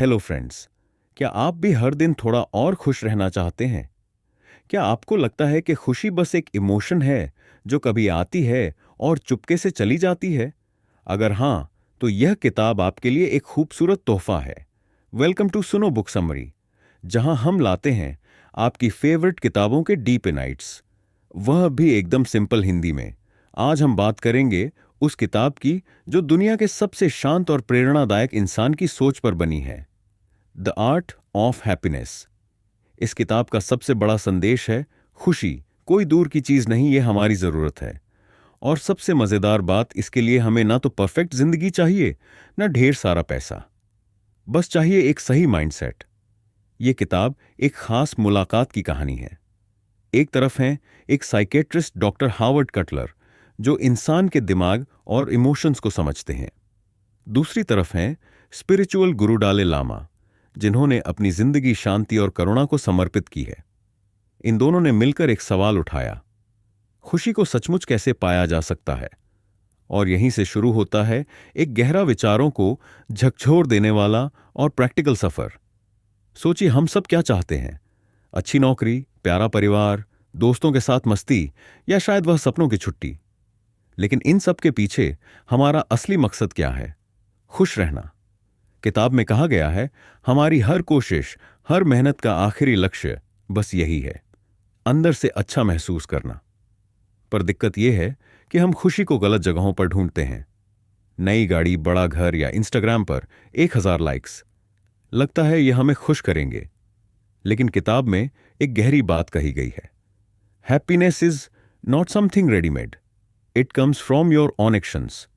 Hello friends. क्या आप भी हर दिन थोड़ा और खुश रहना चाहते हैं? क्या आपको लगता है कि खुशी बस एक इमोशन है जो कभी आती है और चुपके से चली जाती है? अगर हाँ, तो यह किताब आपके लिए एक खूबसूरत तोहफा है। वेलकम टू सुनो बुक समरी, जहां हम लाते हैं आपकी फेवरेट किताबों के डीप इनाइट्स, वह भी एकदम सिंपल हिंदी में। आज हम बात करेंगे उस किताब की जो दुनिया के सबसे शांत और प्रेरणादायक इंसान की सोच पर बनी है, द आर्ट ऑफ हैप्पीनेस। इस किताब का सबसे बड़ा संदेश है, खुशी कोई दूर की चीज नहीं, ये हमारी जरूरत है। और सबसे मजेदार बात, इसके लिए हमें ना तो परफेक्ट जिंदगी चाहिए, ना ढेर सारा पैसा। बस चाहिए एक सही माइंडसेट। ये किताब एक खास मुलाकात की कहानी है। एक तरफ है एक साइकेट्रिस्ट डॉक्टर हार्वर्ड कटलर, जो इंसान के दिमाग और इमोशंस को समझते हैं। दूसरी तरफ हैं स्पिरिचुअल गुरु डाले लामा, जिन्होंने अपनी जिंदगी शांति और करुणा को समर्पित की है। इन दोनों ने मिलकर एक सवाल उठाया, खुशी को सचमुच कैसे पाया जा सकता है। और यहीं से शुरू होता है एक गहरा विचारों को झकझोर देने वाला और प्रैक्टिकल सफर। सोचिए, हम सब क्या चाहते हैं? अच्छी नौकरी, प्यारा परिवार, दोस्तों के साथ मस्ती, या शायद वह सपनों की छुट्टी। लेकिन इन सब के पीछे हमारा असली मकसद क्या है? खुश रहना। किताब में कहा गया है, हमारी हर कोशिश, हर मेहनत का आखिरी लक्ष्य बस यही है, अंदर से अच्छा महसूस करना। पर दिक्कत यह है कि हम खुशी को गलत जगहों पर ढूंढते हैं। नई गाड़ी, बड़ा घर, या इंस्टाग्राम पर 1000 लाइक्स। लगता है यह हमें खुश करेंगे। लेकिन किताब में एक गहरी बात कही गई है, happiness is not something readymade, it comes from your own actions.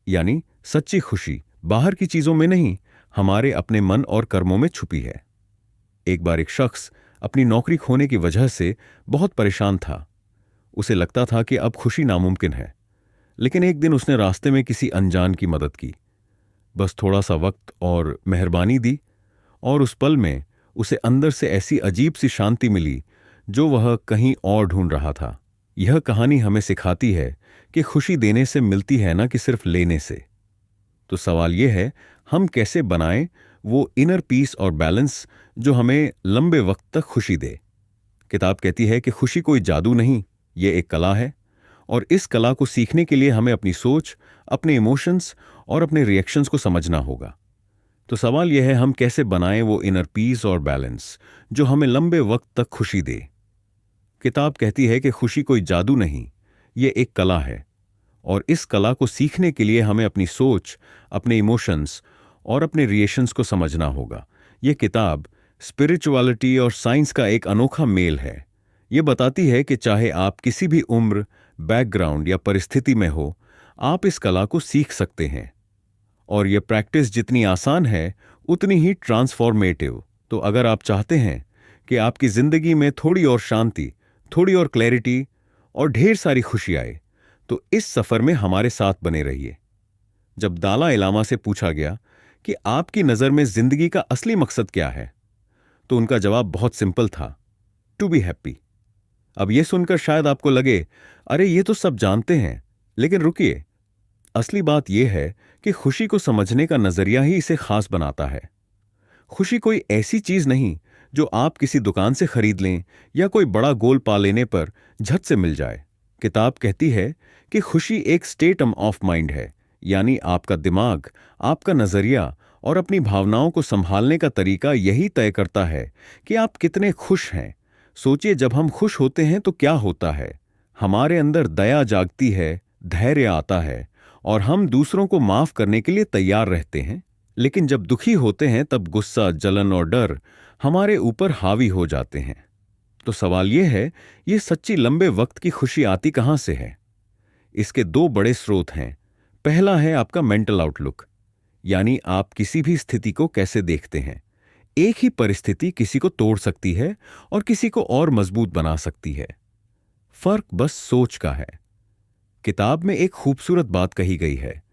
यानी सच्ची खुशी बाहर की चीजों में नहीं, हमारे अपने मन और कर्मों में छुपी है। एक बार एक शख्स अपनी नौकरी खोने की वजह से बहुत परेशान था। उसे लगता था कि अब खुशी नामुमकिन है। लेकिन एक दिन उसने रास्ते में किसी अनजान की मदद की, बस थोड़ा सा वक्त और मेहरबानी दी, और उस पल में उसे अंदर से ऐसी अजीब सी शांति मिली जो वह कहीं और ढूंढ रहा था। यह कहानी हमें सिखाती है कि खुशी देने से मिलती है, ना कि सिर्फ लेने से। तो सवाल यह है, हम कैसे बनाएं वो इनर पीस और बैलेंस जो हमें लंबे वक्त तक खुशी दे। किताब कहती है कि खुशी कोई जादू नहीं, ये एक कला है। और इस कला को सीखने के लिए हमें अपनी सोच, अपने इमोशंस और अपने रिएक्शंस को समझना होगा। तो सवाल यह है, हम कैसे बनाएं वो इनर पीस और बैलेंस जो हमें लंबे वक्त तक खुशी दे। किताब कहती है कि खुशी कोई जादू नहीं, ये एक कला है। और इस कला को सीखने के लिए हमें अपनी सोच, अपने इमोशंस और अपने रिएक्शंस को समझना होगा। यह किताब स्पिरिचुअलिटी और साइंस का एक अनोखा मेल है। यह बताती है कि चाहे आप किसी भी उम्र, बैकग्राउंड या परिस्थिति में हो, आप इस कला को सीख सकते हैं। और यह प्रैक्टिस जितनी आसान है, उतनी ही ट्रांसफॉर्मेटिव। तो अगर आप चाहते हैं कि आपकी जिंदगी में थोड़ी और शांति, थोड़ी और क्लैरिटी और ढेर सारी खुशी आए, तो इस सफर में हमारे साथ बने रहिए। जब दलाई लामा से पूछा गया कि आपकी नजर में जिंदगी का असली मकसद क्या है, तो उनका जवाब बहुत सिंपल था, टू बी हैप्पी। अब यह सुनकर शायद आपको लगे, अरे ये तो सब जानते हैं। लेकिन रुकिए, असली बात यह है कि खुशी को समझने का नजरिया ही इसे खास बनाता है। खुशी कोई ऐसी चीज नहीं जो आप किसी दुकान से खरीद लें या कोई बड़ा गोल पा लेने पर झट से मिल जाए। किताब कहती है कि खुशी एक स्टेट ऑफ माइंड है, यानी आपका दिमाग, आपका नजरिया और अपनी भावनाओं को संभालने का तरीका यही तय करता है कि आप कितने खुश हैं। सोचिए, जब हम खुश होते हैं तो क्या होता है? हमारे अंदर दया जागती है, धैर्य आता है, और हम दूसरों को माफ करने के लिए तैयार रहते हैं। लेकिन जब दुखी होते हैं, तब गुस्सा, जलन और डर हमारे ऊपर हावी हो जाते हैं। तो सवाल यह है, ये सच्ची लंबे वक्त की खुशी आती कहां से है? इसके दो बड़े स्रोत हैं। पहला है आपका मेंटल आउटलुक, यानी आप किसी भी स्थिति को कैसे देखते हैं। एक ही परिस्थिति किसी को तोड़ सकती है और किसी को और मजबूत बना सकती है। फर्क बस सोच का है। किताब में एक खूबसूरत बात कही गई है,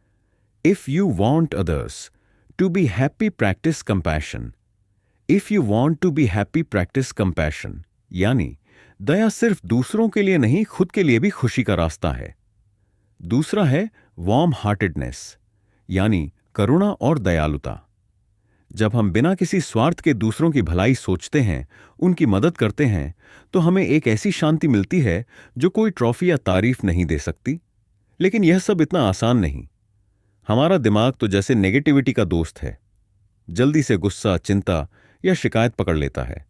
if you want others to be happy practice compassion. If you want to be happy practice compassion, यानी दया सिर्फ दूसरों के लिए नहीं, खुद के लिए भी खुशी का रास्ता है। दूसरा है वार्म हार्टेडनेस, यानी करुणा और दयालुता। जब हम बिना किसी स्वार्थ के दूसरों की भलाई सोचते हैं, उनकी मदद करते हैं, तो हमें एक ऐसी शांति मिलती है जो कोई ट्रॉफी या तारीफ नहीं दे सकती। लेकिन यह सब इतना आसान नहीं। हमारा दिमाग तो जैसे नेगेटिविटी का दोस्त है, जल्दी से गुस्सा, चिंता या शिकायत पकड़ लेता है।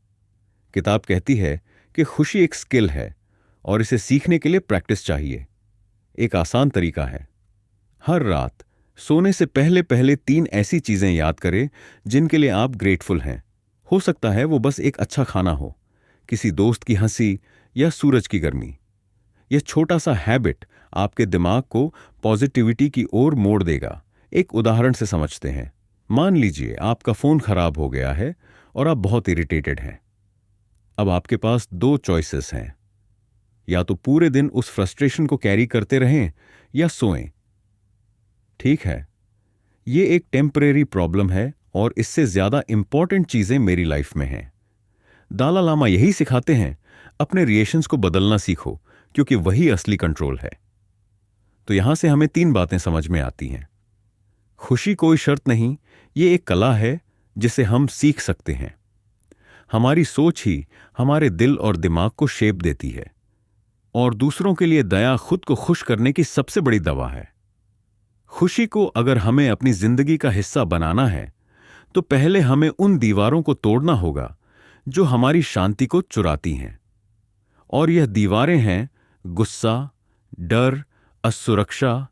किताब कहती है कि खुशी एक स्किल है और इसे सीखने के लिए प्रैक्टिस चाहिए। एक आसान तरीका है, हर रात सोने से पहले पहले 3 ऐसी चीजें याद करें जिनके लिए आप ग्रेटफुल हैं। हो सकता है वो बस एक अच्छा खाना हो, किसी दोस्त की हंसी या सूरज की गर्मी। यह छोटा सा हैबिट आपके दिमाग को पॉजिटिविटी की ओर मोड़ देगा। एक उदाहरण से समझते हैं। मान लीजिए आपका फोन खराब हो गया है और आप बहुत इरिटेटेड हैं। अब आपके पास 2 चॉइसेस हैं, या तो पूरे दिन उस फ्रस्ट्रेशन को कैरी करते रहें या सोएं। ठीक है, ये एक टेम्परेरी प्रॉब्लम है और इससे ज्यादा इंपॉर्टेंट चीजें मेरी लाइफ में हैं। दाला लामा यही सिखाते हैं, अपने रिएक्शंस को बदलना सीखो, क्योंकि वही असली कंट्रोल है। तो यहां से हमें 3 बातें समझ में आती हैं। खुशी कोई शर्त नहीं, ये एक कला है जिसे हम सीख सकते हैं। हमारी सोच ही हमारे दिल और दिमाग को शेप देती है, और दूसरों के लिए दया खुद को खुश करने की सबसे बड़ी दवा है। खुशी को अगर हमें अपनी जिंदगी का हिस्सा बनाना है, तो पहले हमें उन दीवारों को तोड़ना होगा जो हमारी शांति को चुराती हैं। और यह दीवारें हैं गुस्सा, डर, असुरक्षा